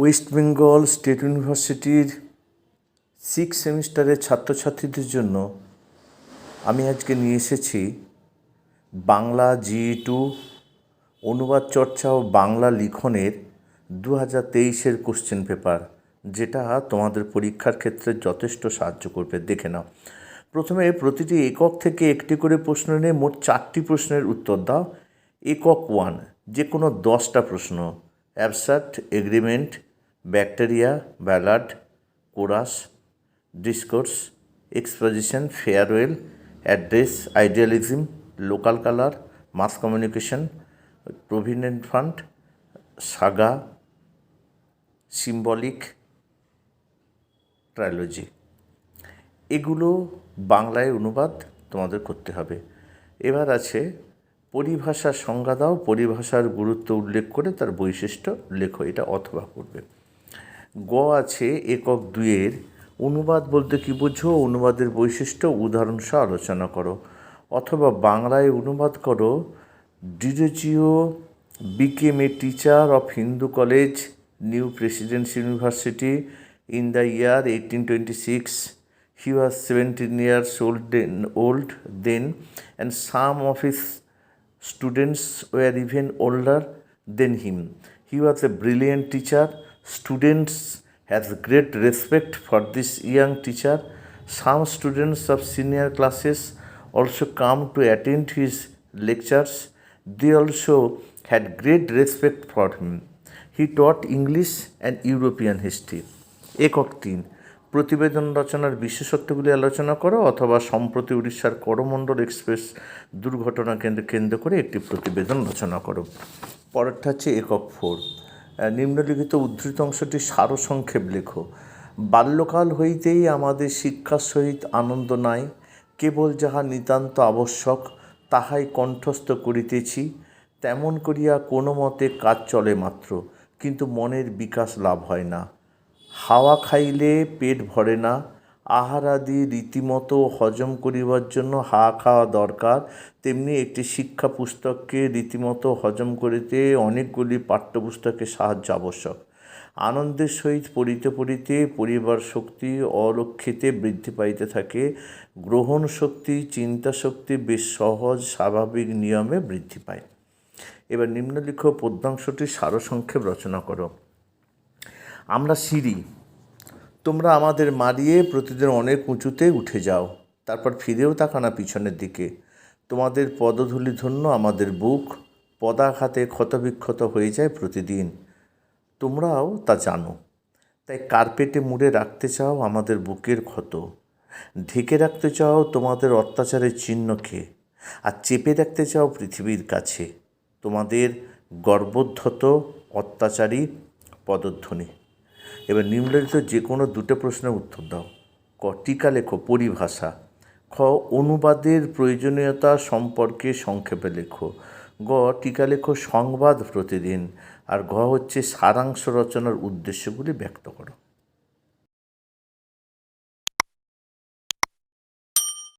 West Bengal state ইউনিভার্সিটির six সেমিস্টারের ছাত্রছাত্রীদের জন্য আমি আজকে নিয়ে এসেছি বাংলা GE2 অনুবাদ চর্চা ও বাংলা লিখনের 2023-এর কোশ্চেন পেপার, যেটা তোমাদের পরীক্ষার ক্ষেত্রে যথেষ্ট সাহায্য করবে। দেখে নাও। প্রথমে প্রতিটি একক থেকে একটি করে প্রশ্ন নিয়ে মোট 4টি প্রশ্নের উত্তর দাও। একক 1, যে কোনো 10টা প্রশ্ন। Abstract, agreement, bacteria, ballad, chorus, discourse, exposition, farewell, address, idealism, local colour, mass communication, provident fund, saga, symbolic, trilogy. এগুলো বাংলায় অনুবাদ তোমাদের করতে হবে। এবার আছে পরিভাষার সংজ্ঞা দাও, পরিভাষার গুরুত্ব উল্লেখ করে তার বৈশিষ্ট্য লেখো। এটা অথবা করবে। গ আছে একক 2-এর অনুবাদ বলতে কী বোঝো, অনুবাদের বৈশিষ্ট্য উদাহরণসহ আলোচনা করো। অথবা বাংলায় অনুবাদ করো, Derozio became a teacher of Hindu College, New Presidency University in the year 1826. He was 17 years old then, and some of his students were even older than him. He was a brilliant teacher. Students have great respect for this young teacher. Some students of senior classes also come to attend his lectures. They also had great respect for him. He taught English and European history. একক 3, প্রতিবেদন রচনার বিশেষত্বগুলি আলোচনা করো, অথবা সম্প্রতি উড়িষ্যার Coromandel express দুর্ঘটনা কেন্দ্র করে একটি প্রতিবেদন রচনা করো। পরেরটা হচ্ছে একক 4, নিম্নলিখিত উদ্ধৃত অংশটি সারসংক্ষেপ লেখো। বাল্যকাল হইতেই আমাদের শিক্ষার সহিত আনন্দ নাই, কেবল যাহা নিতান্ত আবশ্যক তাহাই কণ্ঠস্থ করিতেছি। তেমন করিয়া কোনো মতে কাজ চলে মাত্র, কিন্তু মনের বিকাশ লাভ হয় না। হাওয়া খাইলে পেট ভরে না, আহার আদি রীতিমতো হজম করিবার জন্য হা খাওয়া দরকার, তেমনি একটি শিক্ষা পুস্তককে রীতিমতো হজম করিতে অনেকগুলি পাঠ্যপুস্তকের সাহায্য আবশ্যক। আনন্দের সহিত পড়িতে পড়িতে পড়িবার শক্তি অলক্ষিতে বৃদ্ধি পাইতে থাকে। গ্রহণ শক্তি, চিন্তা শক্তি বেশ সহজ স্বাভাবিক নিয়মে বৃদ্ধি পায়। এবার নিম্নলিখিত পদ্যাংশটি সারসংক্ষেপ রচনা করো। আমরা সিঁড়ি, তোমরা আমাদের মারিয়ে প্রতিদিন অনেক উঁচুতে উঠে যাও, তারপর ফিরেও তাকানা পিছনের দিকে। তোমাদের পদধূলি ধন্য আমাদের বুক, পদাঘাতে ক্ষতবিক্ষত হয়ে যায় প্রতিদিন। তোমরাও তা জানো, তাই কার্পেটে মুড়ে রাখতে চাও আমাদের বুকের ক্ষত, ঢেকে রাখতে চাও তোমাদের অত্যাচারের চিহ্নকে, আর চেপে রাখতে চাও পৃথিবীর কাছে তোমাদের গর্বোদ্ধত অত্যাচারী পদধ্বনি। এবার নিম্নলিখিত যে কোনো 2টো প্রশ্নের উত্তর দাও। ক, টিকা লেখো। পরিভাষা। খ, অনুবাদের প্রয়োজনীয়তা সম্পর্কে সংক্ষেপে লেখো। গ, টিকা লেখো সংবাদ প্রতিদিন। আর ঘ হচ্ছে সারাংশ রচনার উদ্দেশ্যগুলি ব্যক্ত করো।